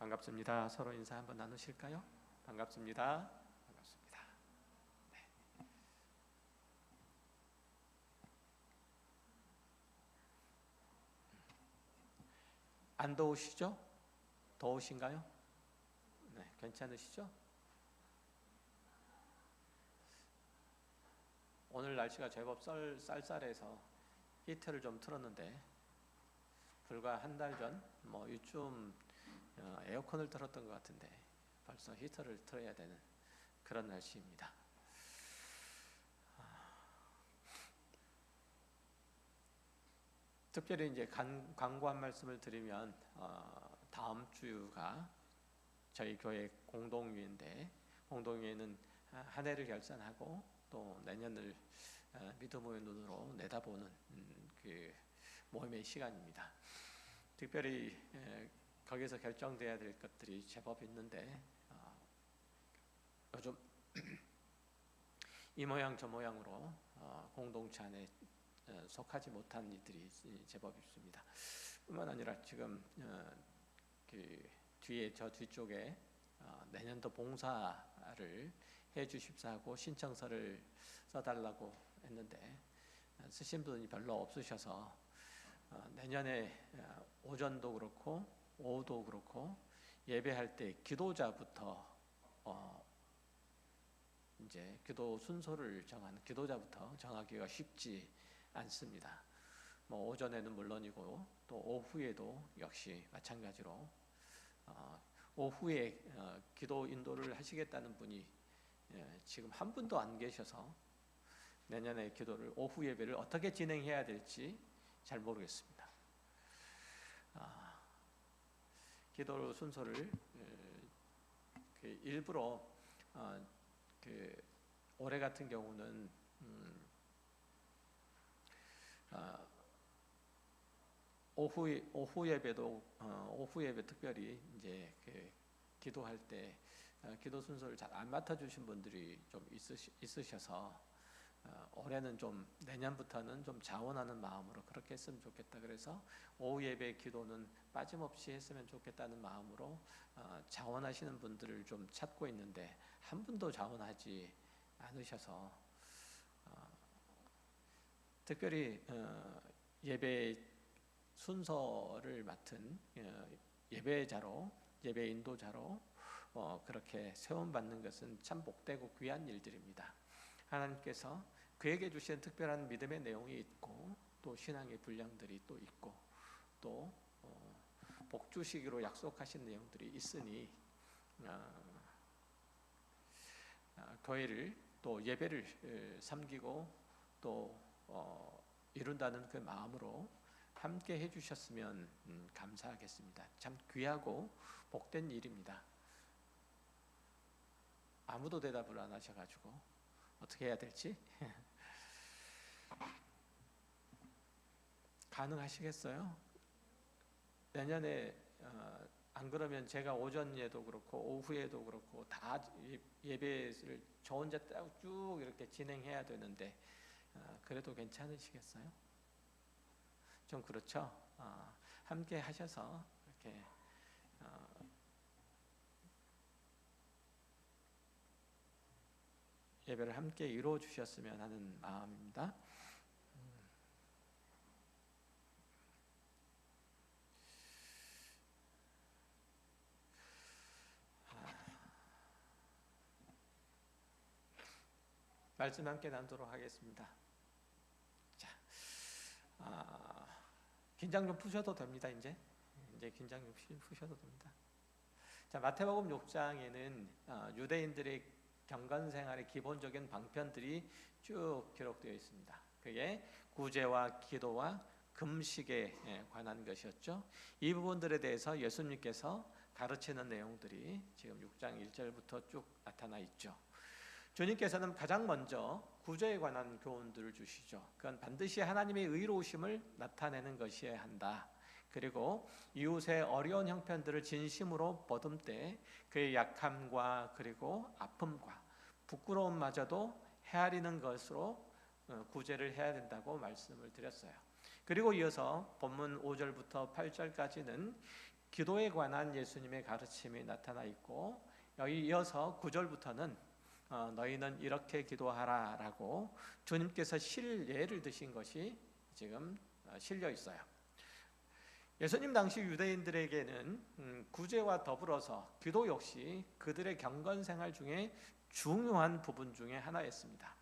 반갑습니다. 서로 인사 한번 나누실까요? 반갑습니다. 반갑습니다. 네. 안 더우시죠? 더우신가요? 네, 괜찮으시죠? 오늘 날씨가 제법 쌀쌀해서 히터를 좀 틀었는데 불과 한 달 전 이쯤 에어컨을 틀었던 것 같은데 벌써 히터를 틀어야 되는 그런 날씨입니다. 특별히 이제 광고 한 말씀을 드리면 다음 주가 저희 교회 공동회인데, 공동회는 한 해를 결산하고 또 내년을 믿음의 눈으로 내다보는 그 모임의 시간입니다. 특별히 거기서 결정돼야 될 것들이 제법 있는데 요즘 이 모양 저 모양으로 공동체 안에 속하지 못한 이들이 제법 있습니다. 뿐만 아니라 지금 그 뒤에 저 뒤쪽에 내년도 봉사를 해주십사 하고 신청서를 써달라고 했는데 쓰신 분이 별로 없으셔서 내년에 오전도 그렇고 오후도 그렇고 예배할 때 기도자부터 이제 기도 순서를 정하는 기도자부터 정하기가 쉽지 않습니다. 오전에는 물론이고 또 오후에도 역시 마찬가지로 오후에 기도 인도를 하시겠다는 분이 지금 한 분도 안 계셔서 내년에 기도를 오후 예배를 어떻게 진행해야 될지 잘 모르겠습니다. 기도 순서를 일부러 올해 같은 경우는 오후 예배도 오후 예배 특별히 이제 기도할 때 기도 순서를 잘 안 맡아주신 분들이 좀 있으셔서 올해는 좀 내년부터는 좀 자원하는 마음으로 그렇게 했으면 좋겠다. 그래서 오후 예배 기도는 빠짐없이 했으면 좋겠다는 마음으로 자원하시는 분들을 좀 찾고 있는데 한 분도 자원하지 않으셔서 특별히 예배 순서를 맡은 예배자로 예배 인도자로 그렇게 세움받는 것은 참 복되고 귀한 일들입니다. 하나님께서 그에게 주신 특별한 믿음의 내용이 있고 또 신앙의 분량들이 또 있고 또 복 주시기로 약속하신 내용들이 있으니 교회를 또 예배를 섬기고 또 이룬다는 그 마음으로 함께 해주셨으면 감사하겠습니다. 참 귀하고 복된 일입니다. 아무도 대답을 안 하셔가지고 어떻게 해야 될지 가능하시겠어요? 내년에 안 그러면 제가 오전에도 그렇고 오후에도 그렇고 다 예배를 저 혼자 쭉 이렇게 진행해야 되는데 그래도 괜찮으시겠어요? 좀 그렇죠? 함께 하셔서 이렇게 예배를 함께 이루어 주셨으면 하는 마음입니다. 말씀 함께 나누도록 하겠습니다. 자, 긴장 좀 푸셔도 됩니다. 이제 긴장 좀 푸셔도 됩니다. 자, 마태복음 6장에는 유대인들의 경건 생활의 기본적인 방편들이 쭉 기록되어 있습니다. 그게 구제와 기도와 금식에 관한 것이었죠. 이 부분들에 대해서 예수님께서 가르치는 내용들이 지금 6장 1절부터 쭉 나타나 있죠. 주님께서는 가장 먼저 구제에 관한 교훈들을 주시죠. 그건 반드시 하나님의 의로우심을 나타내는 것이어야 한다. 그리고 이웃의 어려운 형편들을 진심으로 보듬되 그의 약함과 그리고 아픔과 부끄러움마저도 헤아리는 것으로 구제를 해야 된다고 말씀을 드렸어요. 그리고 이어서 본문 5절부터 8절까지는 기도에 관한 예수님의 가르침이 나타나 있고, 여기 이어서 9절부터는 너희는 이렇게 기도하라라고 주님께서 실예를 드신 것이 지금 실려 있어요. 예수님 당시 유대인들에게는 구제와 더불어서 기도 역시 그들의 경건 생활 중에 중요한 부분 중에 하나였습니다.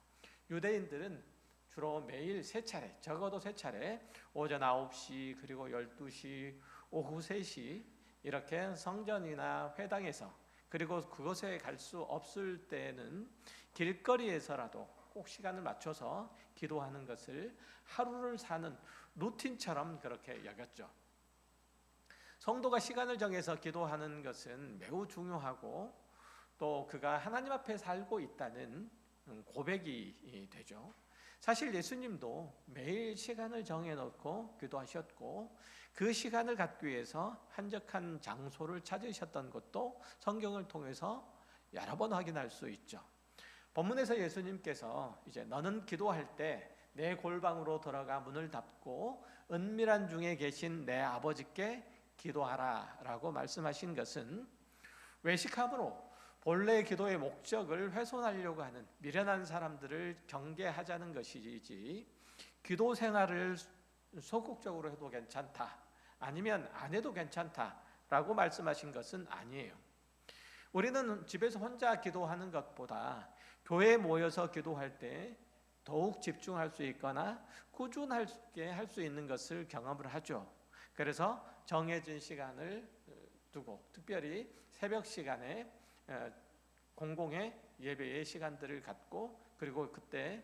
유대인들은 주로 매일 3차례, 적어도 3차례, 오전 9시 그리고 12시, 오후 3시 이렇게 성전이나 회당에서, 그리고 그곳에 갈 수 없을 때는 길거리에서라도 꼭 시간을 맞춰서 기도하는 것을 하루를 사는 루틴처럼 그렇게 여겼죠. 성도가 시간을 정해서 기도하는 것은 매우 중요하고, 또 그가 하나님 앞에 살고 있다는 고백이 되죠. 사실 예수님도 매일 시간을 정해놓고 기도하셨고, 그 시간을 갖기 위해서 한적한 장소를 찾으셨던 것도 성경을 통해서 여러 번 확인할 수 있죠. 본문에서 예수님께서 이제 너는 기도할 때 내 골방으로 들어가 문을 닫고 은밀한 중에 계신 내 아버지께 기도하라 라고 말씀하신 것은 외식함으로 본래 기도의 목적을 훼손하려고 하는 미련한 사람들을 경계하자는 것이지, 기도 생활을 소극적으로 해도 괜찮다, 아니면 안 해도 괜찮다라고 말씀하신 것은 아니에요. 우리는 집에서 혼자 기도하는 것보다 교회에 모여서 기도할 때 더욱 집중할 수 있거나 꾸준하게 할 수 있는 것을 경험을 하죠. 그래서 정해진 시간을 두고, 특별히 새벽 시간에 공공의 예배의 시간들을 갖고, 그리고 그때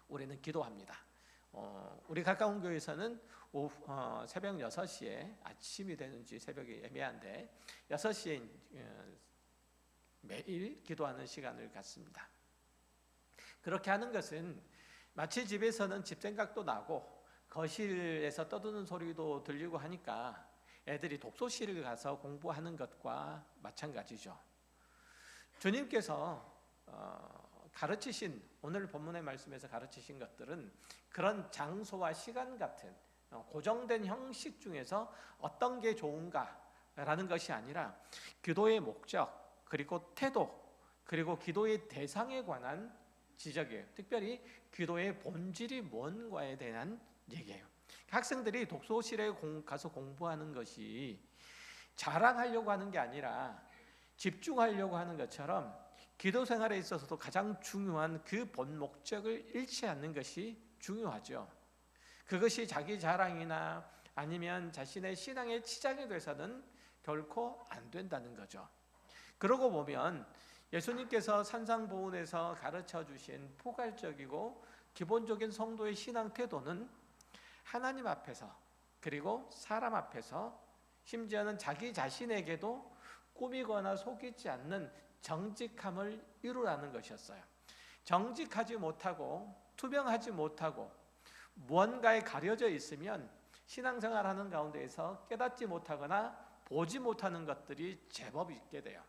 우리는 기도합니다. 우리 가까운 교회에서는 새벽 6시에, 아침이 되는지 새벽이 애매한데 6시에 매일 기도하는 시간을 갖습니다. 그렇게 하는 것은 마치 집에서는 집 생각도 나고 거실에서 떠드는 소리도 들리고 하니까 애들이 독서실을 가서 공부하는 것과 마찬가지죠. 주님께서 가르치신, 오늘 본문의 말씀에서 가르치신 것들은 그런 장소와 시간 같은 고정된 형식 중에서 어떤 게 좋은가라는 것이 아니라 기도의 목적, 그리고 태도, 그리고 기도의 대상에 관한 지적이에요. 특별히 기도의 본질이 뭔가에 대한 얘기예요. 학생들이 독서실에 가서 공부하는 것이 자랑하려고 하는 게 아니라 집중하려고 하는 것처럼, 기도 생활에 있어서도 가장 중요한 그 본 목적을 잃지 않는 것이 중요하죠. 그것이 자기 자랑이나 아니면 자신의 신앙의 치장이 돼서는 결코 안 된다는 거죠. 그러고 보면 예수님께서 산상보훈에서 가르쳐 주신 포괄적이고 기본적인 성도의 신앙 태도는 하나님 앞에서, 그리고 사람 앞에서, 심지어는 자기 자신에게도 꾸미거나 속이지 않는 정직함을 이루라는 것이었어요. 정직하지 못하고 투명하지 못하고 무언가에 가려져 있으면 신앙생활하는 가운데에서 깨닫지 못하거나 보지 못하는 것들이 제법 있게 돼요.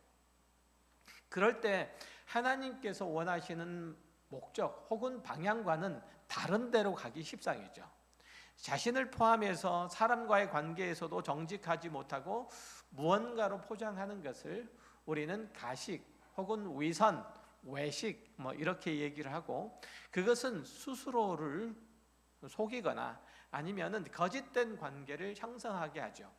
그럴 때 하나님께서 원하시는 목적 혹은 방향과는 다른 데로 가기 십상이죠. 자신을 포함해서 사람과의 관계에서도 정직하지 못하고 무언가로 포장하는 것을 우리는 가식 혹은 위선, 외식 이렇게 얘기를 하고, 그것은 스스로를 속이거나 아니면은 거짓된 관계를 형성하게 하죠.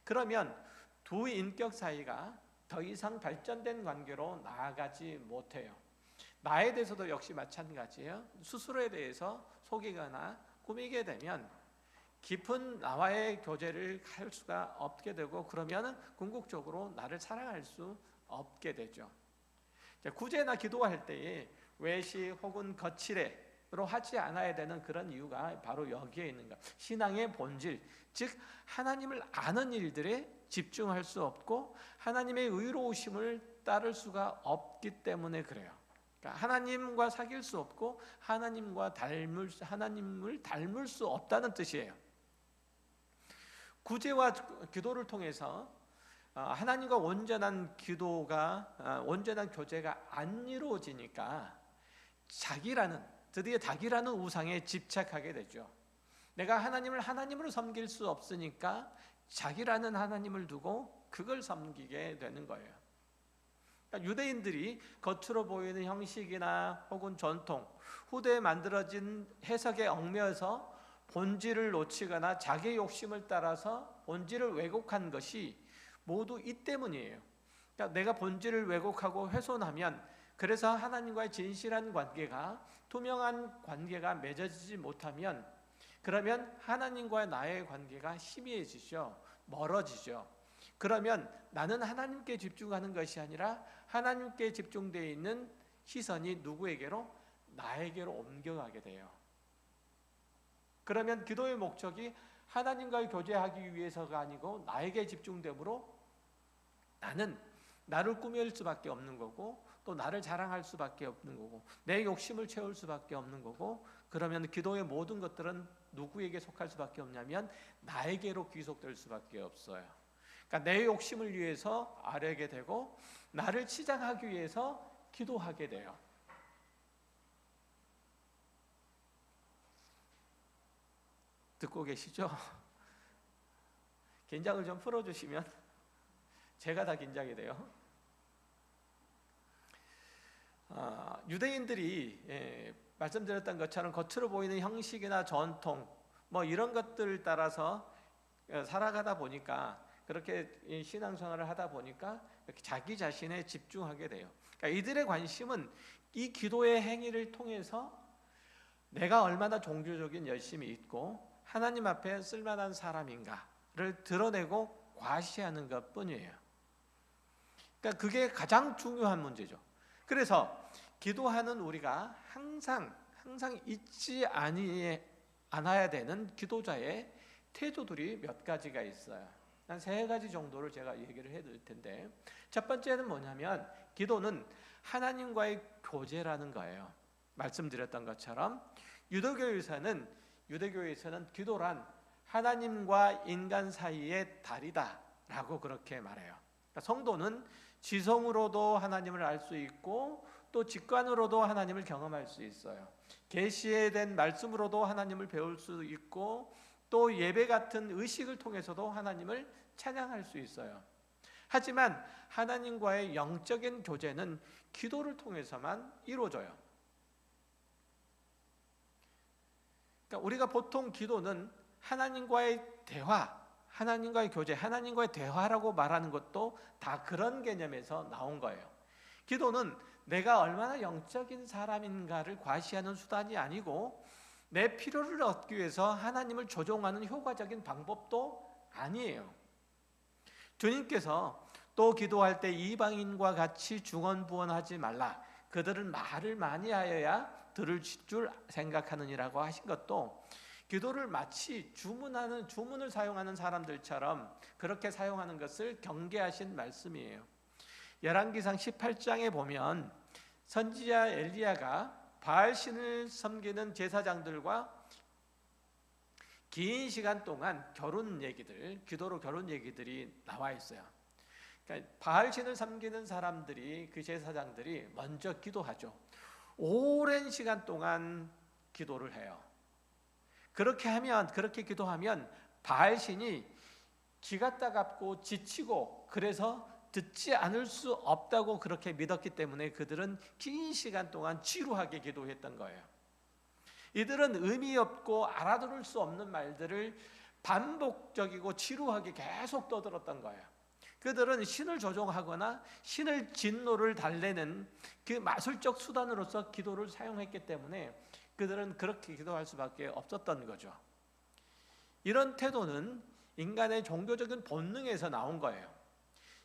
그러면 두 인격 사이가 더 이상 발전된 관계로 나아가지 못해요. 나에 대해서도 역시 마찬가지예요. 스스로에 대해서 속이거나 꾸미게 되면 깊은 나와의 교제를 할 수가 없게 되고, 그러면 궁극적으로 나를 사랑할 수 없게 되죠. 구제나 기도할 때에 외식 혹은 거칠애로 하지 않아야 되는 그런 이유가 바로 여기에 있는 것. 신앙의 본질, 즉 하나님을 아는 일들에 집중할 수 없고 하나님의 의로우심을 따를 수가 없기 때문에 그래요. 그러니까 하나님과 사귈 수 없고 하나님을 닮을 수 없다는 뜻이에요. 구제와 기도를 통해서 하나님과 온전한 교제가 안 이루어지니까 드디어 자기라는 우상에 집착하게 되죠. 내가 하나님을 섬길 수 없으니까 자기라는 하나님을 두고 그걸 섬기게 되는 거예요. 그러니까 유대인들이 겉으로 보이는 형식이나 혹은 전통, 후대에 만들어진 해석에 얽매여서 본질을 놓치거나 자기 욕심을 따라서 본질을 왜곡한 것이 모두 이 때문이에요. 그러니까 내가 본질을 왜곡하고 훼손하면, 그래서 하나님과의 진실한 관계가, 투명한 관계가 맺어지지 못하면, 그러면 하나님과의 나의 관계가 희미해지죠. 멀어지죠. 그러면 나는 하나님께 집중하는 것이 아니라 하나님께 집중되어 있는 시선이 누구에게로? 나에게로 옮겨가게 돼요. 그러면 기도의 목적이 하나님과의 교제하기 위해서가 아니고 나에게 집중되므로 나는 나를 꾸밀 수밖에 없는 거고, 또 나를 자랑할 수밖에 없는 거고, 내 욕심을 채울 수밖에 없는 거고, 그러면 기도의 모든 것들은 누구에게 속할 수밖에 없냐면 나에게로 귀속될 수밖에 없어요. 그러니까 내 욕심을 위해서 아뢰게 되고 나를 치장하기 위해서 기도하게 돼요. 듣고 계시죠? 긴장을 좀 풀어주시면 제가 다 긴장이 돼요. 유대인들이 말씀드렸던 것처럼 겉으로 보이는 형식이나 전통 뭐 이런 것들을 따라서 살아가다 보니까, 그렇게 신앙생활을 하다 보니까 자기 자신에 집중하게 돼요. 그러니까 이들의 관심은 이 기도의 행위를 통해서 내가 얼마나 종교적인 열심이 있고 하나님 앞에 쓸만한 사람인가를 드러내고 과시하는 것뿐이에요. 그러니까 그게 가장 중요한 문제죠. 그래서 기도하는 우리가 항상 잊지 않아야 되는 기도자의 태도들이 몇 가지가 있어요. 한 3가지 정도를 제가 얘기를 해드릴 텐데, 첫 번째는 뭐냐면 기도는 하나님과의 교제라는 거예요. 말씀드렸던 것처럼 유대교에서는 기도란 하나님과 인간 사이의 다리다 라고 그렇게 말해요. 그러니까 성도는 지성으로도 하나님을 알 수 있고 또 직관으로도 하나님을 경험할 수 있어요. 계시에 된 말씀으로도 하나님을 배울 수 있고 또 예배 같은 의식을 통해서도 하나님을 찬양할 수 있어요. 하지만 하나님과의 영적인 교제는 기도를 통해서만 이루어져요. 그러니까 우리가 보통 기도는 하나님과의 대화, 하나님과의 교제, 하나님과의 대화라고 말하는 것도 다 그런 개념에서 나온 거예요. 기도는 내가 얼마나 영적인 사람인가를 과시하는 수단이 아니고 내 필요를 얻기 위해서 하나님을 조종하는 효과적인 방법도 아니에요. 주님께서 또 기도할 때 이방인과 같이 중언부언하지 말라, 그들은 말을 많이 하여야 들을 줄 생각하느니라고 하신 것도 기도를 마치 주문을 사용하는 사람들처럼 그렇게 사용하는 것을 경계하신 말씀이에요. 열왕기상 18장에 보면 선지자 엘리야가 바알신을 섬기는 제사장들과 긴 시간 동안 기도로 결혼 얘기들이 나와 있어요. 그러니까 바알신을 섬기는 사람들이, 그 제사장들이 먼저 기도하죠. 오랜 시간 동안 기도를 해요. 그렇게 기도하면 바알신이 기가 따갑고 지치고 그래서 듣지 않을 수 없다고 그렇게 믿었기 때문에 그들은 긴 시간 동안 지루하게 기도했던 거예요. 이들은 의미 없고 알아들을 수 없는 말들을 반복적이고 지루하게 계속 떠들었던 거예요. 그들은 신을 조종하거나 신을 진노를 달래는 그 마술적 수단으로서 기도를 사용했기 때문에 그들은 그렇게 기도할 수밖에 없었던 거죠. 이런 태도는 인간의 종교적인 본능에서 나온 거예요.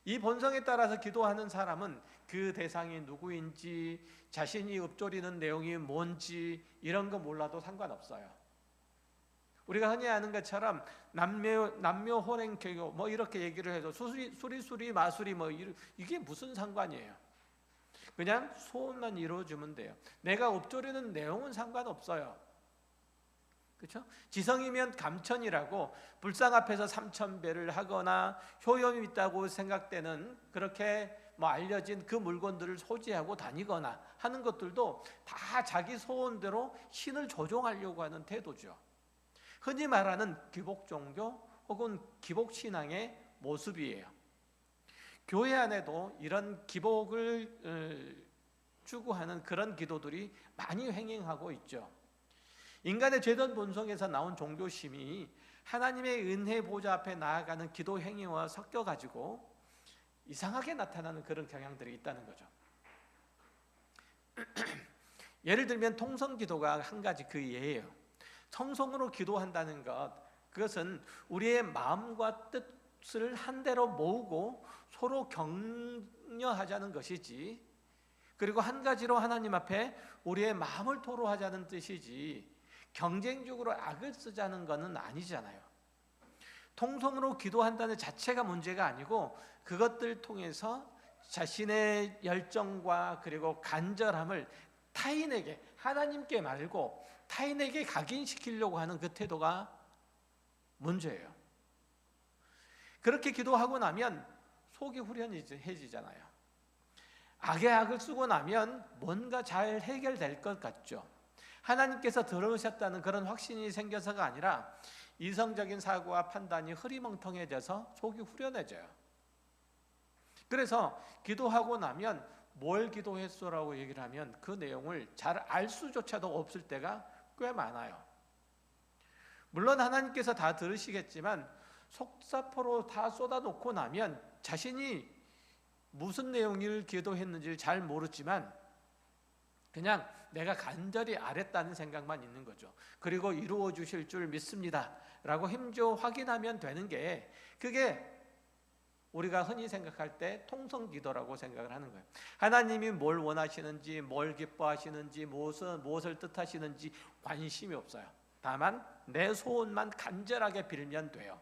이 본성에 따라서 기도하는 사람은 그 대상이 누구인지, 자신이 읊조리는 내용이 뭔지 이런 거 몰라도 상관없어요. 우리가 흔히 아는 것처럼 남묘 혼행개교 뭐 이렇게 얘기를 해도 수리 마수리 뭐 이게 무슨 상관이에요? 그냥 소원만 이루어주면 돼요. 내가 읊조리는 내용은 상관없어요. 그렇죠? 지성이면 감천이라고 불상 앞에서 3000배를 하거나 효염이 있다고 생각되는 그렇게 알려진 그 물건들을 소지하고 다니거나 하는 것들도 다 자기 소원대로 신을 조종하려고 하는 태도죠. 흔히 말하는 귀복 종교 혹은 기복신앙의 모습이에요. 교회 안에도 이런 기복을 추구하는 그런 기도들이 많이 횡행하고 있죠. 인간의 죄된 본성에서 나온 종교심이 하나님의 은혜 보좌 앞에 나아가는 기도 행위와 섞여가지고 이상하게 나타나는 그런 경향들이 있다는 거죠. 예를 들면 통성기도가 한 가지 그 예예요. 성성으로 기도한다는 것, 그것은 우리의 마음과 뜻을 한대로 모으고 서로 격려하자는 것이지, 그리고 한 가지로 하나님 앞에 우리의 마음을 토로하자는 뜻이지 경쟁적으로 악을 쓰자는 것은 아니잖아요. 통성으로 기도한다는 자체가 문제가 아니고 그것들 통해서 자신의 열정과 그리고 간절함을 타인에게, 하나님께 말고 타인에게 각인시키려고 하는 그 태도가 문제예요. 그렇게 기도하고 나면 속이 후련해지잖아요. 악의 악을 쓰고 나면 뭔가 잘 해결될 것 같죠. 하나님께서 들으셨다는 그런 확신이 생겨서가 아니라 이성적인 사고와 판단이 흐리멍텅해져서 속이 후련해져요. 그래서 기도하고 나면 뭘 기도했어라고 얘기를 하면 그 내용을 잘 알 수조차도 없을 때가 꽤 많아요. 물론 하나님께서 다 들으시겠지만 속사포로 다 쏟아놓고 나면 자신이 무슨 내용을 기도했는지를 잘 모르지만 그냥 내가 간절히 아랬다는 생각만 있는 거죠. 그리고 이루어 주실 줄 믿습니다 라고 힘줘 확인하면 되는 게, 그게 우리가 흔히 생각할 때 통성기도라고 생각을 하는 거예요. 하나님이 뭘 원하시는지, 뭘 기뻐하시는지, 무엇을 뜻하시는지 관심이 없어요. 다만 내 소원만 간절하게 빌면 돼요.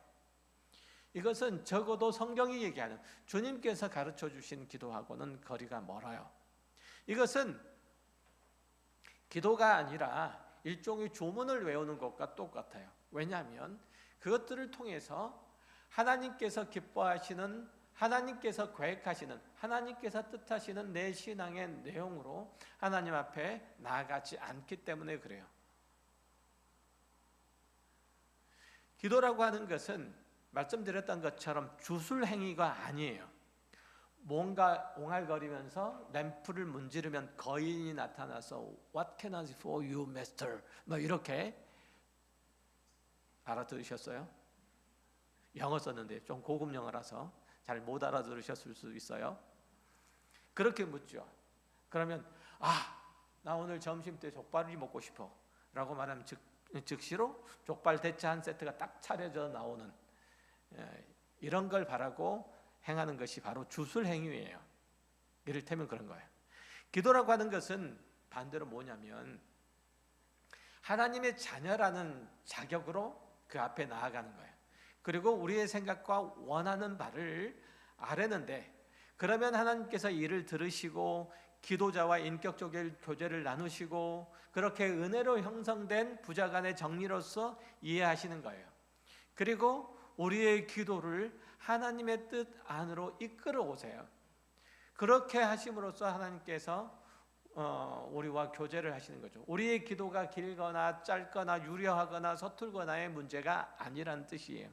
이것은 적어도 성경이 얘기하는, 주님께서 가르쳐 주신 기도하고는 거리가 멀어요. 이것은 기도가 아니라 일종의 조문을 외우는 것과 똑같아요. 왜냐하면 그것들을 통해서 하나님께서 기뻐하시는, 하나님께서 계획하시는, 하나님께서 뜻하시는 내 신앙의 내용으로 하나님 앞에 나아가지 않기 때문에 그래요. 기도라고 하는 것은 말씀드렸던 것처럼 주술 행위가 아니에요. 뭔가 옹알거리면서 램프를 문지르면 거인이 나타나서 What can I do for you, master? 뭐 이렇게 알아들으셨어요? 영어 썼는데 좀 고급 영어라서 잘 못 알아들으셨을 수도 있어요. 그렇게 묻죠. 그러면 나 오늘 점심 때 족발이 먹고 싶어 라고 말하면 즉시로 족발 대체 한 세트가 딱 차려져 나오는, 이런 걸 바라고 행하는 것이 바로 주술 행위예요. 이를테면 그런 거예요. 기도라고 하는 것은 반대로 뭐냐면 하나님의 자녀라는 자격으로 그 앞에 나아가는 거예요. 그리고 우리의 생각과 원하는 바를 아뢰는데, 그러면 하나님께서 이를 들으시고 기도자와 인격적인 교제를 나누시고 그렇게 은혜로 형성된 부자간의 정리로서 이해하시는 거예요. 그리고 우리의 기도를 하나님의 뜻 안으로 이끌어 오세요. 그렇게 하심으로써 하나님께서 우리와 교제를 하시는 거죠. 우리의 기도가 길거나 짧거나 유려하거나 서툴거나의 문제가 아니라는 뜻이에요.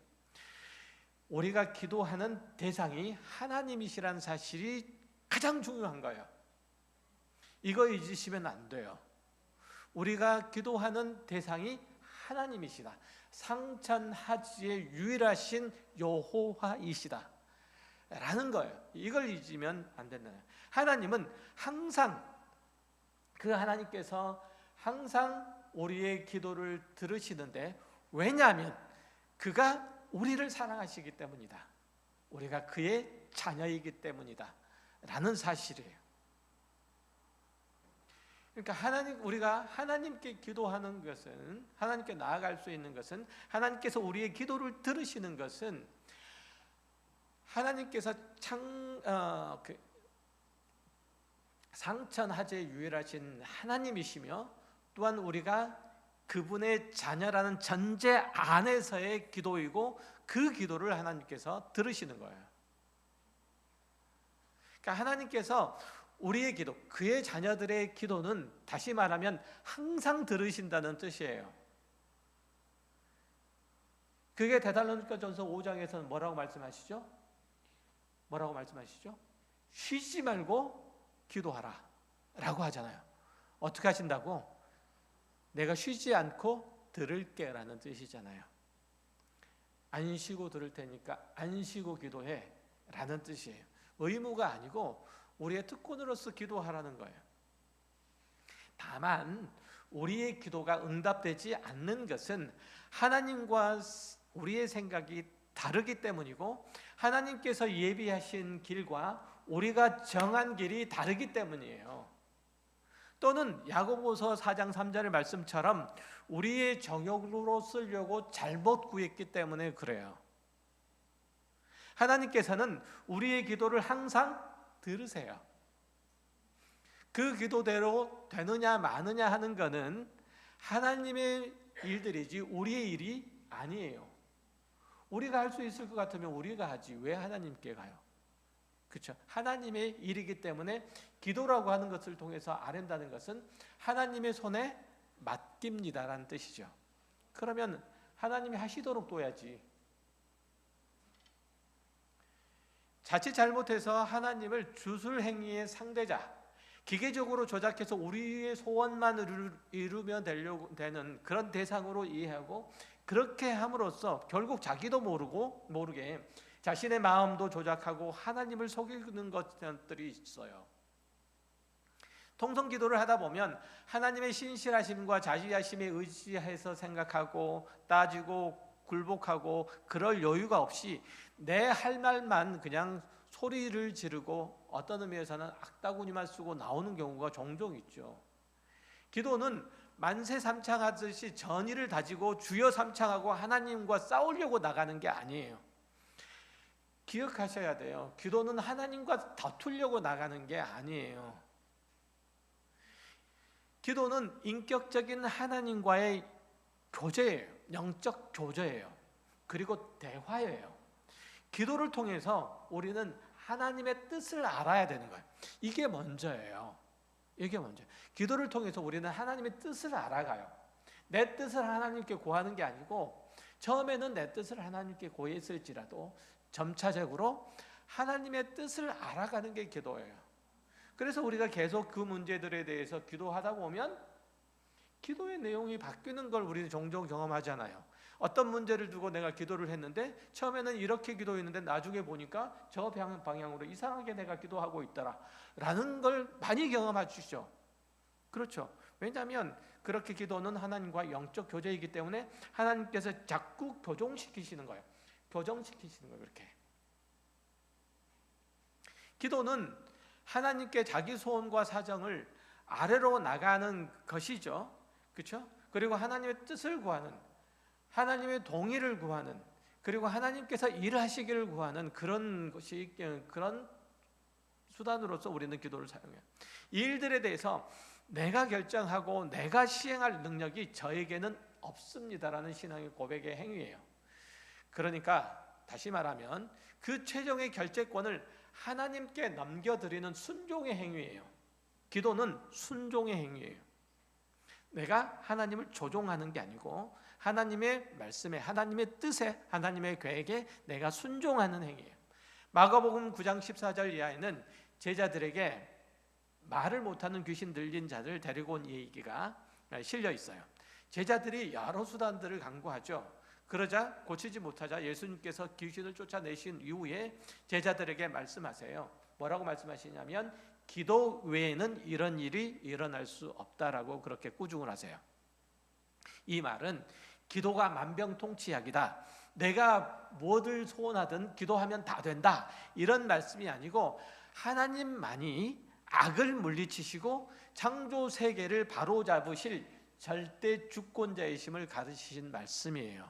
우리가 기도하는 대상이 하나님이시라는 사실이 가장 중요한 거예요. 이거 잊으시면 안 돼요. 우리가 기도하는 대상이 하나님이시다. 상천하지의 유일하신 여호와이시다 라는 거예요. 이걸 잊으면 안 된다는 거예요. 하나님은 항상, 그 하나님께서 항상 우리의 기도를 들으시는데, 왜냐하면 그가 우리를 사랑하시기 때문이다. 우리가 그의 자녀이기 때문이다 라는 사실이에요. 그러니까 우리가 하나님께 기도하는 것은, 하나님께 나아갈 수 있는 것은, 하나님께서 우리의 기도를 들으시는 것은 하나님께서 상천하제 유일하신 하나님이시며, 또한 우리가 그분의 자녀라는 전제 안에서의 기도이고 그 기도를 하나님께서 들으시는 거예요. 그러니까 하나님께서 우리의 기도, 그의 자녀들의 기도는 다시 말하면 항상 들으신다는 뜻이에요. 그게 데살로니가전서 5장에서는 뭐라고 말씀하시죠? 뭐라고 말씀하시죠? 쉬지 말고 기도하라 라고 하잖아요. 어떻게 하신다고? 내가 쉬지 않고 들을게 라는 뜻이잖아요. 안 쉬고 들을 테니까 안 쉬고 기도해 라는 뜻이에요. 의무가 아니고 우리의 특권으로서 기도하라는 거예요. 다만 우리의 기도가 응답되지 않는 것은 하나님과 우리의 생각이 다르기 때문이고, 하나님께서 예비하신 길과 우리가 정한 길이 다르기 때문이에요. 또는 야고보서 4장 3절의 말씀처럼 우리의 정욕으로 쓰려고 잘못 구했기 때문에 그래요. 하나님께서는 우리의 기도를 항상 들으세요. 그 기도대로 되느냐 마느냐 하는 것은 하나님의 일들이지 우리의 일이 아니에요. 우리가 할 수 있을 것 같으면 우리가 하지 왜 하나님께 가요? 그렇죠? 하나님의 일이기 때문에 기도라고 하는 것을 통해서 아랜다는 것은 하나님의 손에 맡깁니다라는 뜻이죠. 그러면 하나님이 하시도록 둬야지. 자칫 잘못해서 하나님을 주술 행위의 상대자, 기계적으로 조작해서 우리의 소원만 이루면 되는 그런 대상으로 이해하고, 그렇게 함으로써 결국 자기도 모르게 자신의 마음도 조작하고 하나님을 속이는 것들이 있어요. 통성 기도를 하다 보면 하나님의 신실하심과 자비하심에 의지해서 생각하고 따지고 굴복하고 그럴 여유가 없이 내 할 말만 그냥 소리를 지르고 어떤 의미에서는 악다구니만 쓰고 나오는 경우가 종종 있죠. 기도는 만세 삼창하듯이 전의를 다지고 주여 삼창하고 하나님과 싸우려고 나가는 게 아니에요. 기억하셔야 돼요. 기도는 하나님과 다투려고 나가는 게 아니에요. 기도는 인격적인 하나님과의 교제예요. 영적 교제예요. 그리고 대화예요. 기도를 통해서 우리는 하나님의 뜻을 알아야 되는 거예요. 이게 먼저예요. 이게 먼저예요. 기도를 통해서 우리는 하나님의 뜻을 알아가요. 내 뜻을 하나님께 구하는 게 아니고, 처음에는 내 뜻을 하나님께 구했을지라도 점차적으로 하나님의 뜻을 알아가는 게 기도예요. 그래서 우리가 계속 그 문제들에 대해서 기도하다 보면 기도의 내용이 바뀌는 걸 우리는 종종 경험하잖아요. 어떤 문제를 두고 내가 기도를 했는데 처음에는 이렇게 기도했는데 나중에 보니까 저 방향으로 이상하게 내가 기도하고 있더라 라는 걸 많이 경험하시죠. 그렇죠. 왜냐하면 그렇게 기도는 하나님과 영적 교제이기 때문에 하나님께서 자꾸 교정시키시는 거예요. 그렇게. 기도는 하나님께 자기 소원과 사정을 아래로 나가는 것이죠. 그렇죠? 그리고 하나님의 뜻을 구하는, 하나님의 동의를 구하는, 그리고 하나님께서 일하시기를 구하는 그런 수단으로서 우리는 기도를 사용해요. 이 일들에 대해서 내가 결정하고 내가 시행할 능력이 저에게는 없습니다라는 신앙의 고백의 행위예요. 그러니까 다시 말하면 그 최종의 결재권을 하나님께 넘겨드리는 순종의 행위예요. 기도는 순종의 행위예요. 내가 하나님을 조종하는 게 아니고 하나님의 말씀에, 하나님의 뜻에, 하나님의 계획에 내가 순종하는 행위예요. 마가복음 9장 14절 이하에는 제자들에게 말을 못하는 귀신 들린 자들 데리고 온 얘기가 실려 있어요. 제자들이 여러 수단들을 강구하죠. 그러자 고치지 못하자 예수님께서 귀신을 쫓아내신 이후에 제자들에게 말씀하세요. 뭐라고 말씀하시냐면 기도 외에는 이런 일이 일어날 수 없다라고 그렇게 꾸중을 하세요. 이 말은 기도가 만병통치약이다, 내가 뭐를 소원하든 기도하면 다 된다, 이런 말씀이 아니고 하나님만이 악을 물리치시고 창조 세계를 바로잡으실 절대 주권자이심을 가르치신 말씀이에요.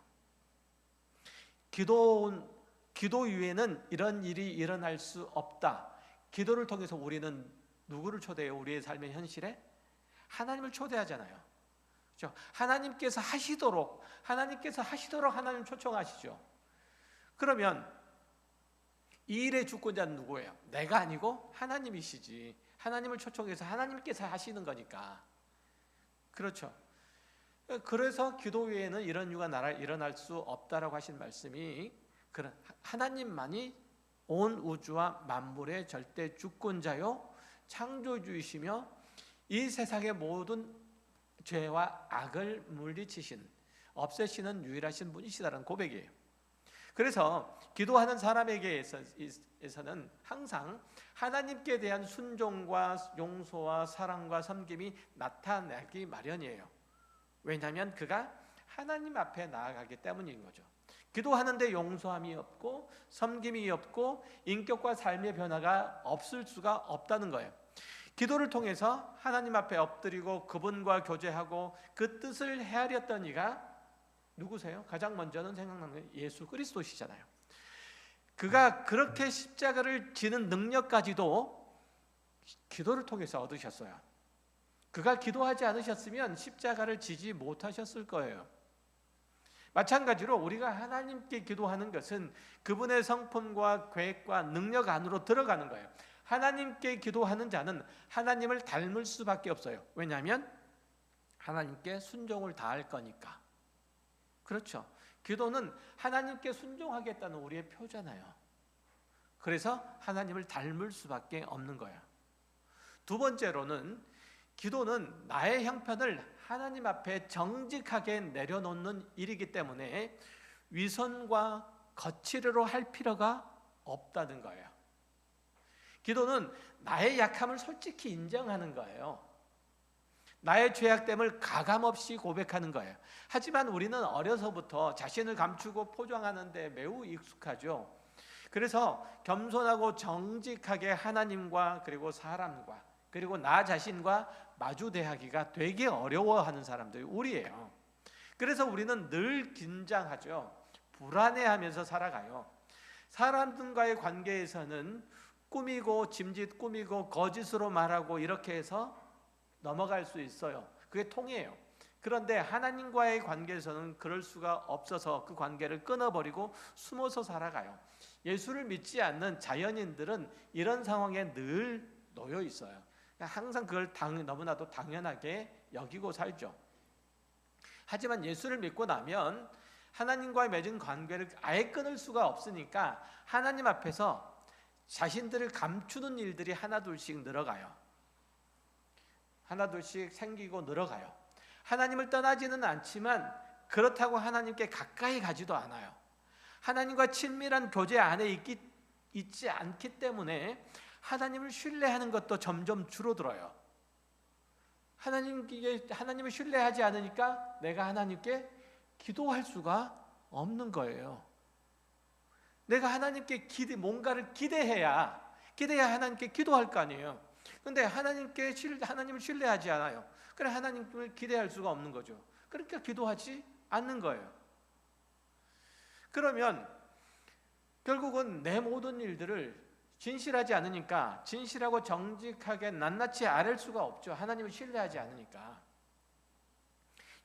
기도 이외에는 이런 일이 일어날 수 없다. 기도를 통해서 우리는 누구를 초대해요? 우리의 삶의 현실에 하나님을 초대하잖아요. 그렇죠? 하나님께서 하시도록 하나님 초청하시죠. 그러면 이 일의 주권자는 누구예요? 내가 아니고 하나님이시지. 하나님을 초청해서 하나님께서 하시는 거니까. 그렇죠. 그래서 기도 외에는 이런 일가 일어날 수 없다라고 하신 말씀이 그런 하나님만이 온 우주와 만물의 절대 주권자요 창조주이시며 이 세상의 모든 죄와 악을 물리치신 없애시는 유일하신 분이시다라는 고백이에요. 그래서 기도하는 사람에게서는 항상 하나님께 대한 순종과 용서와 사랑과 섬김이 나타나기 마련이에요. 왜냐하면 그가 하나님 앞에 나아가기 때문인 거죠. 기도하는데 용서함이 없고 섬김이 없고 인격과 삶의 변화가 없을 수가 없다는 거예요. 기도를 통해서 하나님 앞에 엎드리고 그분과 교제하고 그 뜻을 헤아렸던 이가 누구세요? 가장 먼저는 생각나는 게 예수 그리스도시잖아요. 그가 그렇게 십자가를 지는 능력까지도 기도를 통해서 얻으셨어요. 그가 기도하지 않으셨으면 십자가를 지지 못하셨을 거예요. 마찬가지로 우리가 하나님께 기도하는 것은 그분의 성품과 계획과 능력 안으로 들어가는 거예요. 하나님께 기도하는 자는 하나님을 닮을 수밖에 없어요. 왜냐하면 하나님께 순종을 다할 거니까. 그렇죠. 기도는 하나님께 순종하겠다는 우리의 표잖아요. 그래서 하나님을 닮을 수밖에 없는 거예요. 두 번째로는 기도는 나의 형편을 하나님 앞에 정직하게 내려놓는 일이기 때문에 위선과 거칠어로 할 필요가 없다는 거예요. 기도는 나의 약함을 솔직히 인정하는 거예요. 나의 죄악됨을 가감없이 고백하는 거예요. 하지만 우리는 어려서부터 자신을 감추고 포장하는 데 매우 익숙하죠. 그래서 겸손하고 정직하게 하나님과 그리고 사람과 그리고 나 자신과 마주대하기가 되게 어려워하는 사람들이 우리예요. 그래서 우리는 늘 긴장하죠. 불안해하면서 살아가요. 사람들과의 관계에서는 꾸미고 짐짓 꾸미고 거짓으로 말하고 이렇게 해서 넘어갈 수 있어요. 그게 통해요. 그런데 하나님과의 관계에서는 그럴 수가 없어서 그 관계를 끊어버리고 숨어서 살아가요. 예수를 믿지 않는 자연인들은 이런 상황에 늘 놓여 있어요. 항상 그걸 너무나도 당연하게 여기고 살죠. 하지만 예수를 믿고 나면 하나님과의 맺은 관계를 아예 끊을 수가 없으니까 하나님 앞에서 자신들을 감추는 일들이 하나둘씩 늘어가요. 하나둘씩 생기고 늘어가요. 하나님을 떠나지는 않지만 그렇다고 하나님께 가까이 가지도 않아요. 하나님과 친밀한 교제 안에 있지 않기 때문에 하나님을 신뢰하는 것도 점점 줄어들어요. 하나님을 신뢰하지 않으니까 내가 하나님께 기도할 수가 없는 거예요. 내가 하나님께 뭔가를 기대해야 하나님께 기도할 거 아니에요. 그런데 하나님을 신뢰하지 않아요. 그래 하나님을 기대할 수가 없는 거죠. 그러니까 기도하지 않는 거예요. 그러면 결국은 내 모든 일들을 진실하지 않으니까 진실하고 정직하게 낱낱이 아랠 수가 없죠. 하나님을 신뢰하지 않으니까.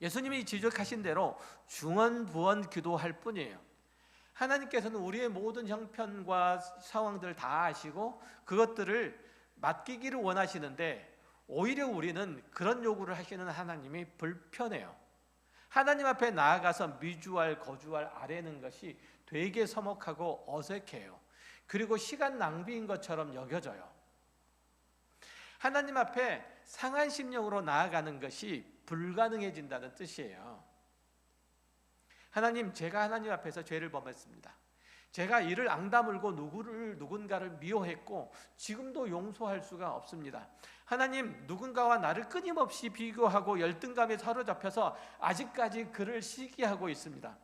예수님이 지적하신 대로 중언부언 기도할 뿐이에요. 하나님께서는 우리의 모든 형편과 상황들을 다 아시고 그것들을 맡기기를 원하시는데 오히려 우리는 그런 요구를 하시는 하나님이 불편해요. 하나님 앞에 나아가서 미주알 거주알 아뢰는 것이 되게 서먹하고 어색해요. 그리고 시간 낭비인 것처럼 여겨져요. 하나님 앞에 상한 심령으로 나아가는 것이 불가능해진다는 뜻이에요. 하나님, 제가 하나님 앞에서 죄를 범했습니다. 제가 이를 앙다물고 누군가를 미워했고 지금도 용서할 수가 없습니다. 하나님, 누군가와 나를 끊임없이 비교하고 열등감에 사로잡혀서 아직까지 그를 시기하고 있습니다.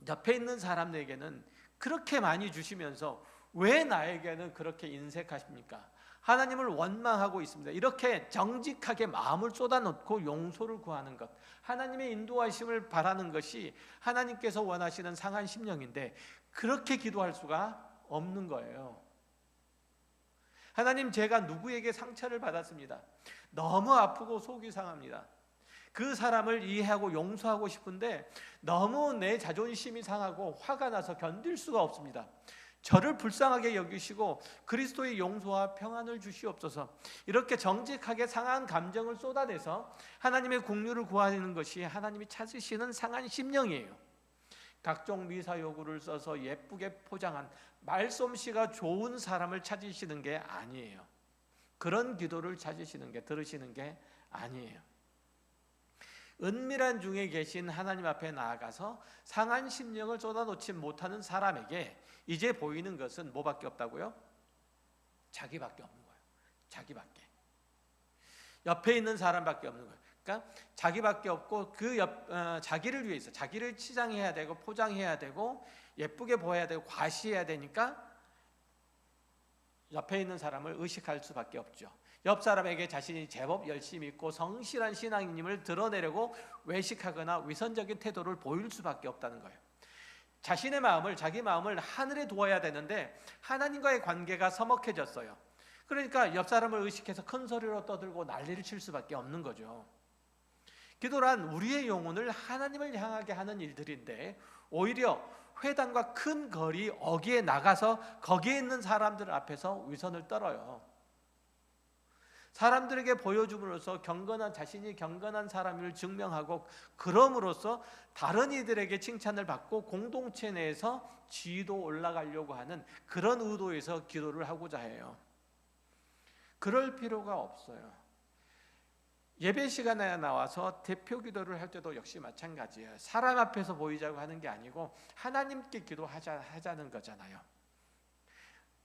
옆에 있는 사람에게는 그렇게 많이 주시면서 왜 나에게는 그렇게 인색하십니까? 하나님을 원망하고 있습니다. 이렇게 정직하게 마음을 쏟아놓고 용서를 구하는 것, 하나님의 인도하심을 바라는 것이 하나님께서 원하시는 상한 심령인데 그렇게 기도할 수가 없는 거예요. 하나님, 제가 누구에게 상처를 받았습니다. 너무 아프고 속이 상합니다. 그 사람을 이해하고 용서하고 싶은데 너무 내 자존심이 상하고 화가 나서 견딜 수가 없습니다. 저를 불쌍하게 여기시고 그리스도의 용서와 평안을 주시옵소서. 이렇게 정직하게 상한 감정을 쏟아내서 하나님의 긍휼을 구하는 것이 하나님이 찾으시는 상한 심령이에요. 각종 미사 요구를 써서 예쁘게 포장한 말솜씨가 좋은 사람을 찾으시는 게 아니에요. 그런 기도를 찾으시는 게, 들으시는 게 아니에요. 은밀한 중에 계신 하나님 앞에 나아가서 상한 심령을 쏟아놓지 못하는 사람에게 이제 보이는 것은 뭐밖에 없다고요? 자기밖에 없는 거예요. 자기밖에. 옆에 있는 사람밖에 없는 거예요. 그러니까 자기밖에 없고 자기를 위해서 자기를 치장해야 되고 포장해야 되고 예쁘게 보여야 되고 과시해야 되니까 옆에 있는 사람을 의식할 수밖에 없죠. 옆 사람에게 자신이 제법 열심히 있고 성실한 신앙인임을 드러내려고 외식하거나 위선적인 태도를 보일 수밖에 없다는 거예요. 자신의 마음을, 자기 마음을 하늘에 두어야 되는데 하나님과의 관계가 서먹해졌어요. 그러니까 옆 사람을 의식해서 큰 소리로 떠들고 난리를 칠 수밖에 없는 거죠. 기도란 우리의 영혼을 하나님을 향하게 하는 일들인데 오히려 회당과 큰 거리 어귀에 나가서 거기에 있는 사람들 앞에서 위선을 떨어요. 사람들에게 보여줌으로써 자신이 경건한 사람을 증명하고 그럼으로써 다른 이들에게 칭찬을 받고 공동체 내에서 지위도 올라가려고 하는 그런 의도에서 기도를 하고자 해요. 그럴 필요가 없어요. 예배 시간에 나와서 대표 기도를 할 때도 역시 마찬가지예요. 사람 앞에서 보이자고 하는 게 아니고 하나님께 기도하자는 거잖아요.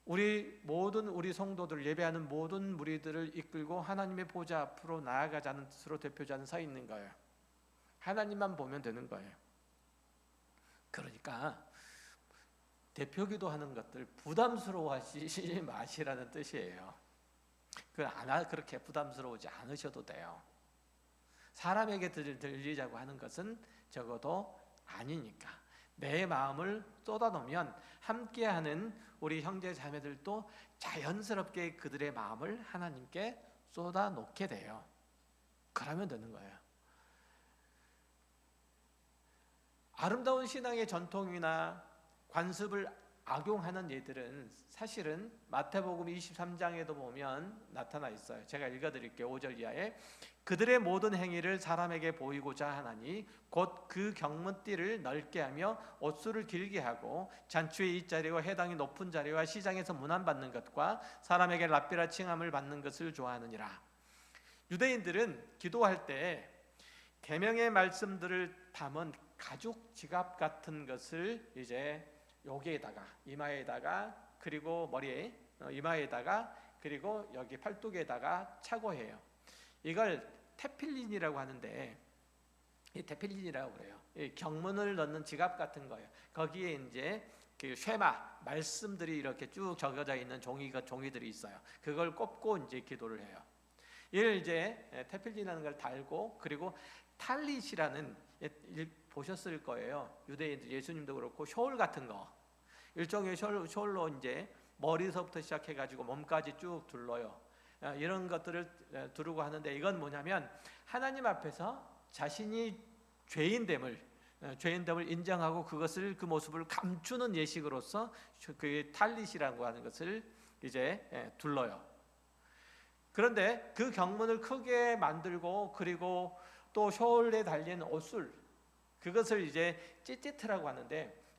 우리 성도들, 예배하는 모든 무리들을 이끌고 하나님의 보좌 앞으로 나아가자는 뜻으로 대표자는 서 있는 거예요. 하나님만 보면 되는 거예요. 그러니까 대표 기도하는 것들 부담스러워하시지 마시라는 뜻이에요. 그렇게 부담스러우지 않으셔도 돼요. 사람에게 들리자고 하는 것은 적어도 아니니까. 내 마음을 쏟아놓으면 함께하는 우리 형제 자매들도 자연스럽게 그들의 마음을 하나님께 쏟아놓게 돼요. 그러면 되는 거예요. 아름다운 신앙의 전통이나 관습을 악용하는 예들은 사실은 마태복음 23장에도 보면 나타나 있어요. 제가 읽어드릴게요. 5절 이하에 그들의 모든 행위를 사람에게 보이고자 하나니 곧 그 경문띠를 넓게 하며 옷수를 길게 하고 잔치의 윗자리와 회당이 높은 자리와 시장에서 문안받는 것과 사람에게 랍비라 칭함을 받는 것을 좋아하느니라. 유대인들은 기도할 때 계명의 말씀들을 담은 가죽 지갑 같은 것을 이제 여기에다가 이마에다가 그리고 머리에 이마에다가 그리고 여기 팔뚝에다가 차고 해요. 이걸 테필린이라고 하는데 이 테필린이라고 그래요. 이 경문을 넣는 지갑 같은 거예요. 거기에 이제 그 쉐마 말씀들이 이렇게 쭉 적어져 있는 종이들이 있어요. 그걸 꼽고 이제 기도를 해요. 이를 이제 테필린이라는 걸 달고 그리고 탈릿이라는 보셨을 거예요. 유대인들 예수님도 그렇고 숄 같은 거 일종의 숄로 이제 머리서부터 시작해가지고 몸까지 쭉 둘러요. 이런 것들을 두르고 하는데 이건 뭐냐면 하나님 앞에서 자신이 죄인됨을 인정하고 그 모습을 감추는 예식으로서 그 탈릿이라고 하는 것을 이제 둘러요. 그런데 그 경문을 크게 만들고 그리고 또 숄에 달린 옷술 그것을 이제 찌찌트라고 하는데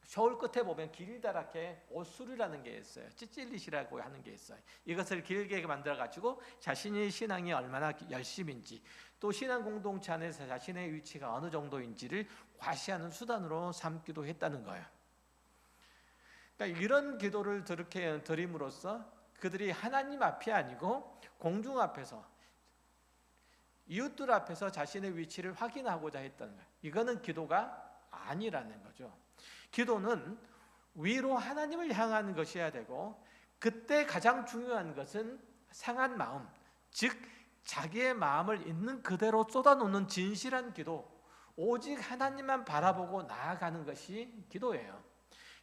숄 끝에 보면 길다랗게 옷술이라는 게 있어요. 찌찔릿이라고 하는 게 있어요. 이것을 길게 만들어 가지고 자신의 신앙이 얼마나 열심인지 또 신앙 공동체 안에서 자신의 위치가 어느 정도인지를 과시하는 수단으로 삼기도 했다는 거예요. 그러니까 이런 기도를 드림으로써 그들이 하나님 앞이 아니고 공중 앞에서 이웃들 앞에서 자신의 위치를 확인하고자 했다는 거예요. 이거는 기도가 아니라는 거죠. 기도는 위로 하나님을 향하는 것이어야 되고 그때 가장 중요한 것은 상한 마음, 즉 자기의 마음을 있는 그대로 쏟아놓는 진실한 기도, 오직 하나님만 바라보고 나아가는 것이 기도예요.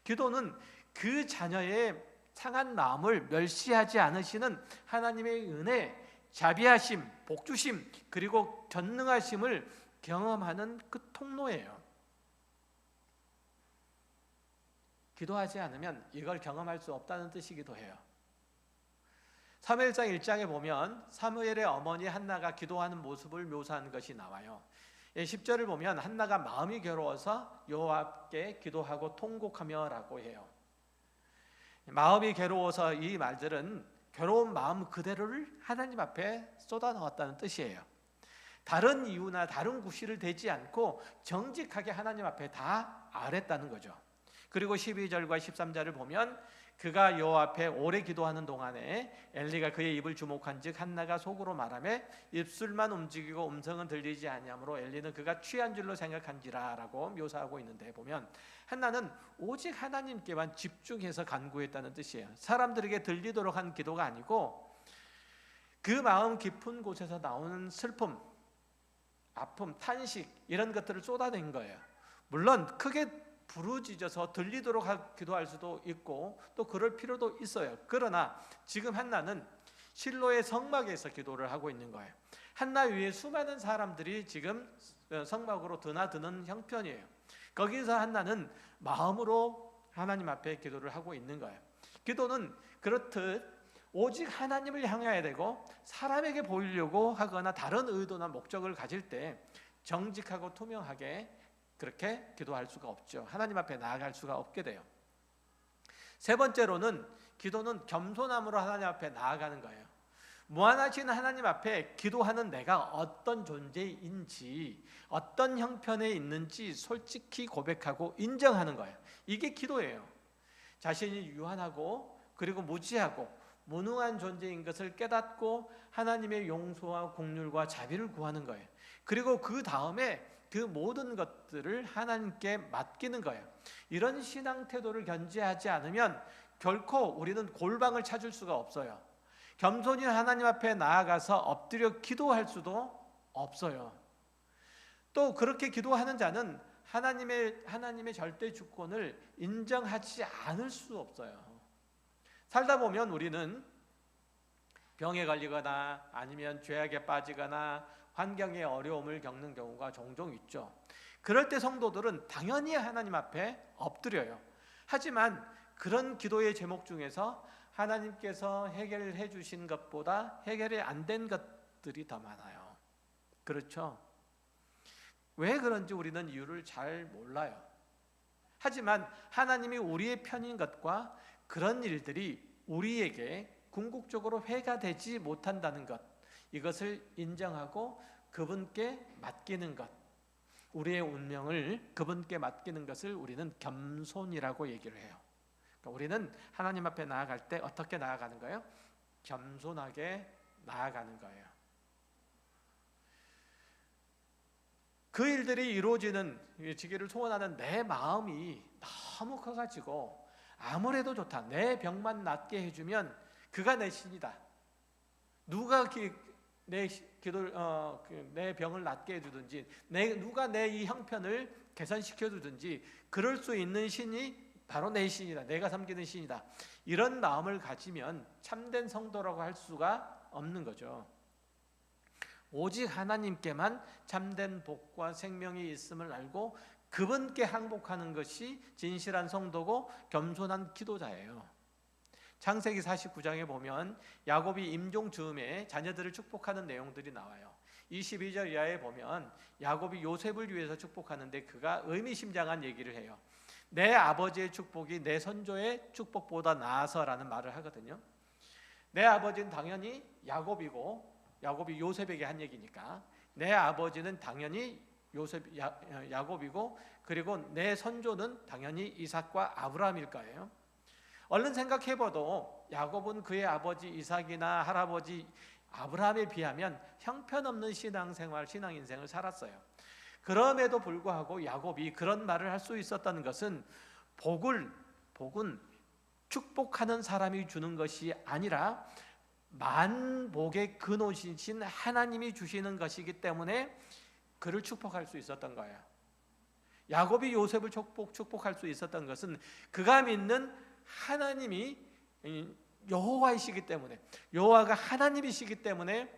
기도는 그 자녀의 상한 마음을 멸시하지 않으시는 하나님의 은혜, 자비하심, 복주심, 그리고 전능하심을 경험하는 그 통로예요. 기도하지 않으면 이걸 경험할 수 없다는 뜻이기도 해요. 사무엘상 1장에 보면 사무엘의 어머니 한나가 기도하는 모습을 묘사한 것이 나와요. 10절을 보면 한나가 마음이 괴로워서 여호와께 기도하고 통곡하며 라고 해요. 마음이 괴로워서, 이 말들은 괴로운 마음 그대로를 하나님 앞에 쏟아넣었다는 뜻이에요. 다른 이유나 다른 구실을 대지 않고 정직하게 하나님 앞에 다 아뢰었다는 거죠. 그리고 12절과 13절을 보면 그가 여호와 앞에 오래 기도하는 동안에 엘리가 그의 입을 주목한즉 한나가 속으로 말하며 입술만 움직이고 음성은 들리지 아니하므로 엘리는 그가 취한 줄로 생각한지라 라고 묘사하고 있는데, 보면 한나는 오직 하나님께만 집중해서 간구했다는 뜻이에요. 사람들에게 들리도록 한 기도가 아니고 그 마음 깊은 곳에서 나오는 슬픔, 아픔, 탄식 이런 것들을 쏟아낸 거예요. 물론 크게 부르짖어서 들리도록 기도할 수도 있고 또 그럴 필요도 있어요. 그러나 지금 한나는 실로의 성막에서 기도를 하고 있는 거예요. 한나 위에 수많은 사람들이 지금 성막으로 드나드는 형편이에요. 거기서 한나는 마음으로 하나님 앞에 기도를 하고 있는 거예요. 기도는 그렇듯 오직 하나님을 향해야 되고 사람에게 보이려고 하거나 다른 의도나 목적을 가질 때 정직하고 투명하게 그렇게 기도할 수가 없죠. 하나님 앞에 나아갈 수가 없게 돼요. 세 번째로는 기도는 겸손함으로 하나님 앞에 나아가는 거예요. 무한하신 하나님 앞에 기도하는 내가 어떤 존재인지, 어떤 형편에 있는지 솔직히 고백하고 인정하는 거예요. 이게 기도예요. 자신이 유한하고 그리고 무지하고 무능한 존재인 것을 깨닫고 하나님의 용서와 긍휼과 자비를 구하는 거예요. 그리고 그 다음에 그 모든 것들을 하나님께 맡기는 거예요. 이런 신앙 태도를 견지하지 않으면 결코 우리는 골방을 찾을 수가 없어요. 겸손히 하나님 앞에 나아가서 엎드려 기도할 수도 없어요. 또 그렇게 기도하는 자는 하나님의 절대 주권을 인정하지 않을 수 없어요. 살다 보면 우리는 병에 걸리거나 아니면 죄악에 빠지거나 환경의 어려움을 겪는 경우가 종종 있죠. 그럴 때 성도들은 당연히 하나님 앞에 엎드려요. 하지만 그런 기도의 제목 중에서 하나님께서 해결해 주신 것보다 해결이 안 된 것들이 더 많아요. 그렇죠? 왜 그런지 우리는 이유를 잘 몰라요. 하지만 하나님이 우리의 편인 것과 그런 일들이 우리에게 궁극적으로 회가 되지 못한다는 것, 이것을 인정하고 그분께 맡기는 것, 우리의 운명을 그분께 맡기는 것을 우리는 겸손이라고 얘기를 해요. 그러니까 우리는 하나님 앞에 나아갈 때 어떻게 나아가는 거예요? 겸손하게 나아가는 거예요. 그 일들이 이루어지기를 소원하는 내 마음이 너무 커가지고 아무래도 좋다, 내 병만 낫게 해주면 그가 내 신이다, 누가 내 병을 낫게 해주든지 누가 내 이 형편을 개선시켜주든지 그럴 수 있는 신이 바로 내 신이다, 내가 섬기는 신이다, 이런 마음을 가지면 참된 성도라고 할 수가 없는 거죠. 오직 하나님께만 참된 복과 생명이 있음을 알고 그분께 항복하는 것이 진실한 성도고 겸손한 기도자예요. 창세기 49장에 보면 야곱이 임종 즈음에 자녀들을 축복하는 내용들이 나와요. 22절 이하에 보면 야곱이 요셉을 위해서 축복하는데 그가 의미심장한 얘기를 해요. 내 아버지의 축복이 내 선조의 축복보다 나아서라는 말을 하거든요. 내 아버지는 당연히 야곱이고, 야곱이 요셉에게 한 얘기니까 내 아버지는 당연히 야곱이고, 그리고 내 선조는 당연히 이삭과 아브라함일 거예요. 얼른 생각해봐도 야곱은 그의 아버지 이삭이나 할아버지 아브라함에 비하면 형편없는 신앙생활, 신앙인생을 살았어요. 그럼에도 불구하고 야곱이 그런 말을 할 수 있었다는 것은 복은 축복하는 사람이 주는 것이 아니라 만복의 근원이신 하나님이 주시는 것이기 때문에 그를 축복할 수 있었던 거예요. 야곱이 요셉을 축복할 수 있었던 것은 그가 믿는 하나님이 여호와이시기 때문에, 여호와가 하나님이시기 때문에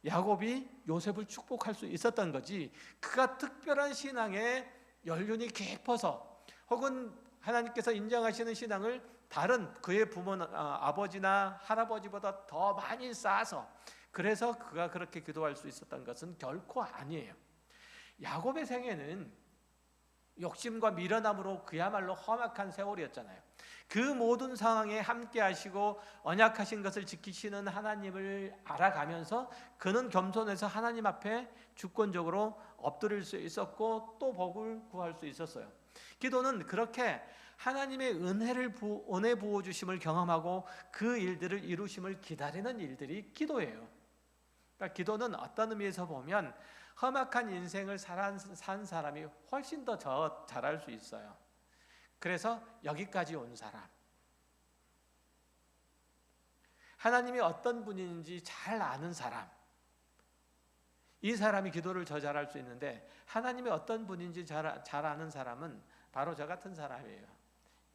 야곱이 요셉을 축복할 수 있었던 거지, 그가 특별한 신앙에 연륜이 깊어서 혹은 하나님께서 인정하시는 신앙을 다른 그의 부모는 아버지나 할아버지보다 더 많이 쌓아서 그래서 그가 그렇게 기도할 수 있었던 것은 결코 아니에요. 야곱의 생애는 욕심과 미련함으로 그야말로 험악한 세월이었잖아요. 그 모든 상황에 함께 하시고 언약하신 것을 지키시는 하나님을 알아가면서 그는 겸손해서 하나님 앞에 주권적으로 엎드릴 수 있었고 또 복을 구할 수 있었어요. 기도는 그렇게 하나님의 은혜 부어주심을 경험하고 그 일들을 이루심을 기다리는 일들이 기도예요. 그러니까 기도는 어떤 의미에서 보면 험악한 인생을 산 사람이 훨씬 더 잘할 수 있어요. 그래서 여기까지 온 사람, 하나님이 어떤 분인지 잘 아는 사람, 이 사람이 기도를 더 잘할 수 있는데 하나님이 어떤 분인지 잘 아는 사람은 바로 저 같은 사람이에요.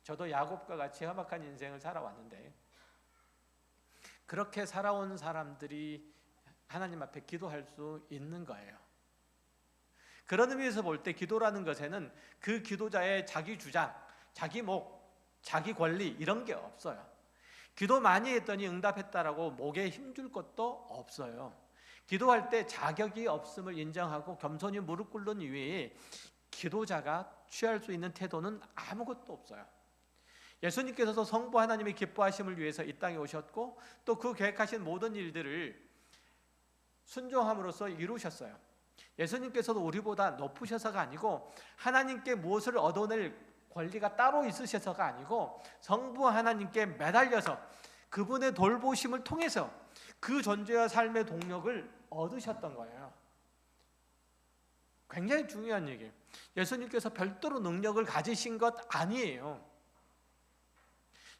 저도 야곱과 같이 험악한 인생을 살아왔는데 그렇게 살아온 사람들이 하나님 앞에 기도할 수 있는 거예요. 그런 의미에서 볼 때 기도라는 것에는 그 기도자의 자기 주장, 자기 목, 자기 권리 이런 게 없어요. 기도 많이 했더니 응답했다라고 목에 힘줄 것도 없어요. 기도할 때 자격이 없음을 인정하고 겸손히 무릎 꿇는 이외에 기도자가 취할 수 있는 태도는 아무것도 없어요. 예수님께서도 성부 하나님의 기뻐하심을 위해서 이 땅에 오셨고 또 그 계획하신 모든 일들을 순종함으로써 이루셨어요. 예수님께서도 우리보다 높으셔서가 아니고 하나님께 무엇을 얻어낼 권리가 따로 있으셔서가 아니고 성부 하나님께 매달려서 그분의 돌보심을 통해서 그 존재와 삶의 동력을 얻으셨던 거예요. 굉장히 중요한 얘기예요. 예수님께서 별도로 능력을 가지신 것 아니에요.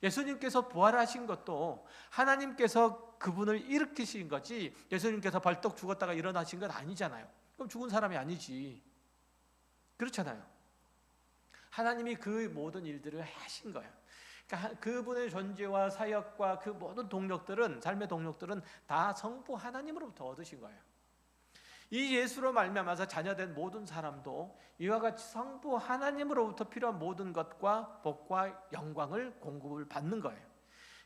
예수님께서 부활하신 것도 하나님께서 그분을 일으키신 거지 예수님께서 벌떡 죽었다가 일어나신 것 아니잖아요. 그럼 죽은 사람이 아니지. 그렇잖아요. 하나님이 그 모든 일들을 하신 거예요. 그러니까 그분의 존재와 사역과 그 모든 동력들은, 삶의 동력들은 다 성부 하나님으로부터 얻으신 거예요. 이 예수로 말미암아서 자녀된 모든 사람도 이와 같이 성부 하나님으로부터 필요한 모든 것과 복과 영광을 공급을 받는 거예요.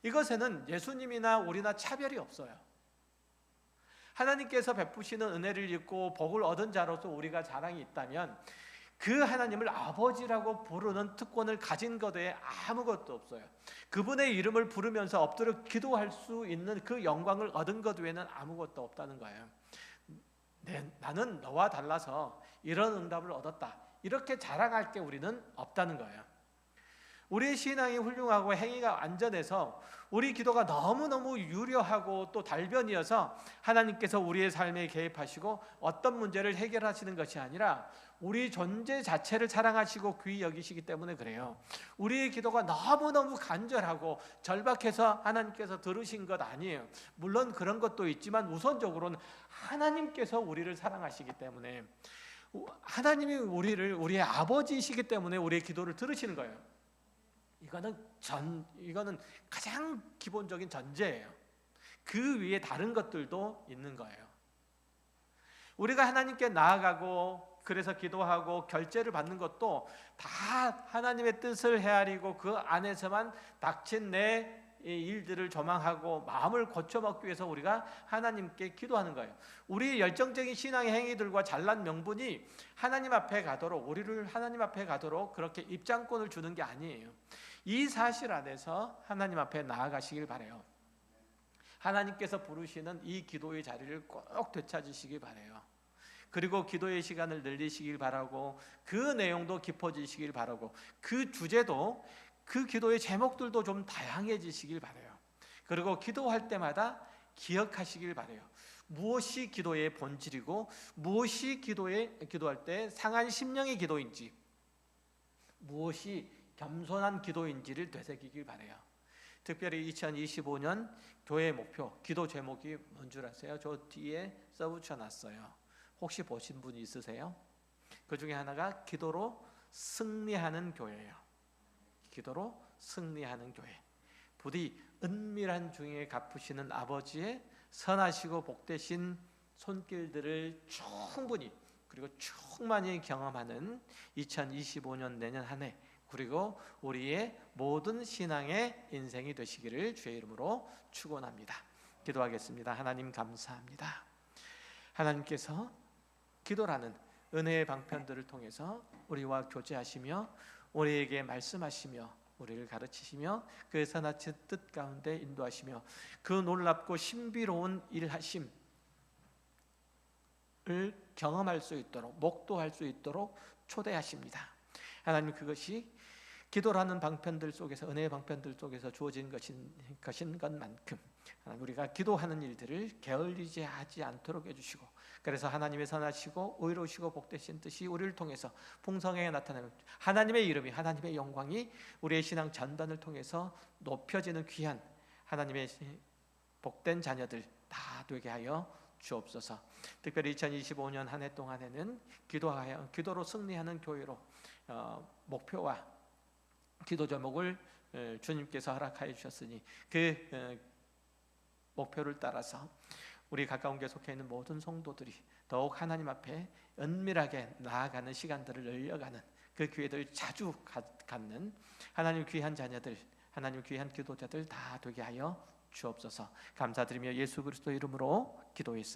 이것에는 예수님이나 우리나 차별이 없어요. 하나님께서 베푸시는 은혜를 입고 복을 얻은 자로서 우리가 자랑이 있다면 그 하나님을 아버지라고 부르는 특권을 가진 것 외에 아무것도 없어요. 그분의 이름을 부르면서 엎드려 기도할 수 있는 그 영광을 얻은 것 외에는 아무것도 없다는 거예요. 나는 너와 달라서 이런 응답을 얻었다, 이렇게 자랑할 게 우리는 없다는 거예요. 우리의 신앙이 훌륭하고 행위가 안전해서 우리 기도가 너무너무 유려하고 또 달변이어서 하나님께서 우리의 삶에 개입하시고 어떤 문제를 해결하시는 것이 아니라 우리 존재 자체를 사랑하시고 귀히 여기시기 때문에 그래요. 우리의 기도가 너무너무 간절하고 절박해서 하나님께서 들으신 것 아니에요. 물론 그런 것도 있지만 우선적으로는 하나님께서 우리를 사랑하시기 때문에, 하나님이 우리의 아버지이시기 때문에 우리의 기도를 들으시는 거예요. 이거는 가장 기본적인 전제예요. 그 위에 다른 것들도 있는 거예요. 우리가 하나님께 나아가고 그래서 기도하고 결제를 받는 것도 다 하나님의 뜻을 헤아리고 그 안에서만 닥친 내 일들을 조망하고 마음을 고쳐먹기 위해서 우리가 하나님께 기도하는 거예요. 우리의 열정적인 신앙의 행위들과 잘난 명분이 하나님 앞에 가도록, 우리를 하나님 앞에 가도록 그렇게 입장권을 주는 게 아니에요. 이 사실 안에서 하나님 앞에 나아가시길 바라요. 하나님께서 부르시는 이 기도의 자리를 꼭 되찾으시길 바라요. 그리고 기도의 시간을 늘리시길 바라고 그 내용도 깊어지시길 바라고 그 주제도, 그 기도의 제목들도 좀 다양해지시길 바라요. 그리고 기도할 때마다 기억하시길 바라요. 무엇이 기도의 본질이고 무엇이 기도할 때 상한 심령의 기도인지, 무엇이 겸손한 기도인지를 되새기길 바라요. 특별히 2025년 교회 목표, 기도 제목이 뭔 줄 아세요? 저 뒤에 써붙여놨어요. 혹시 보신 분이 있으세요? 그 중에 하나가 기도로 승리하는 교회예요. 기도로 승리하는 교회. 부디 은밀한 중에 갚으시는 아버지의 선하시고 복되신 손길들을 충분히 그리고 충만히 경험하는 2025년 내년 한 해 그리고 우리의 모든 신앙의 인생이 되시기를 주의 이름으로 축원합니다. 기도하겠습니다. 하나님 감사합니다. 하나님께서 기도라는 은혜의 방편들을 통해서 우리와 교제하시며 우리에게 말씀하시며 우리를 가르치시며 그 선하신 뜻 가운데 인도하시며 그 놀랍고 신비로운 일하심을 경험할 수 있도록 목도할 수 있도록 초대하십니다. 하나님, 그것이 기도라는 방편들 속에서, 은혜의 방편들 속에서 주어진 것인 것만큼 우리가 기도하는 일들을 게을리지 하지 않도록 해주시고, 그래서 하나님의 선하시고 의로우시고 복되신 뜻이 우리를 통해서 풍성하게 나타나는 하나님의 이름이, 하나님의 영광이 우리의 신앙 전단을 통해서 높여지는 귀한 하나님의 복된 자녀들 다 되게 하여 주옵소서. 특별히 2025년 한 해 동안에는 기도로 승리하는 교회로 목표와 기도 제목을 주님께서 허락하여 주셨으니 그 목표를 따라서 우리 가까운 데 속해 있는 모든 성도들이 더욱 하나님 앞에 은밀하게 나아가는 시간들을 늘려가는 그 기회들 자주 갖는 하나님 귀한 자녀들, 하나님 귀한 기도자들 다 되게 하여 주옵소서. 감사드리며 예수 그리스도 이름으로 기도했습니다.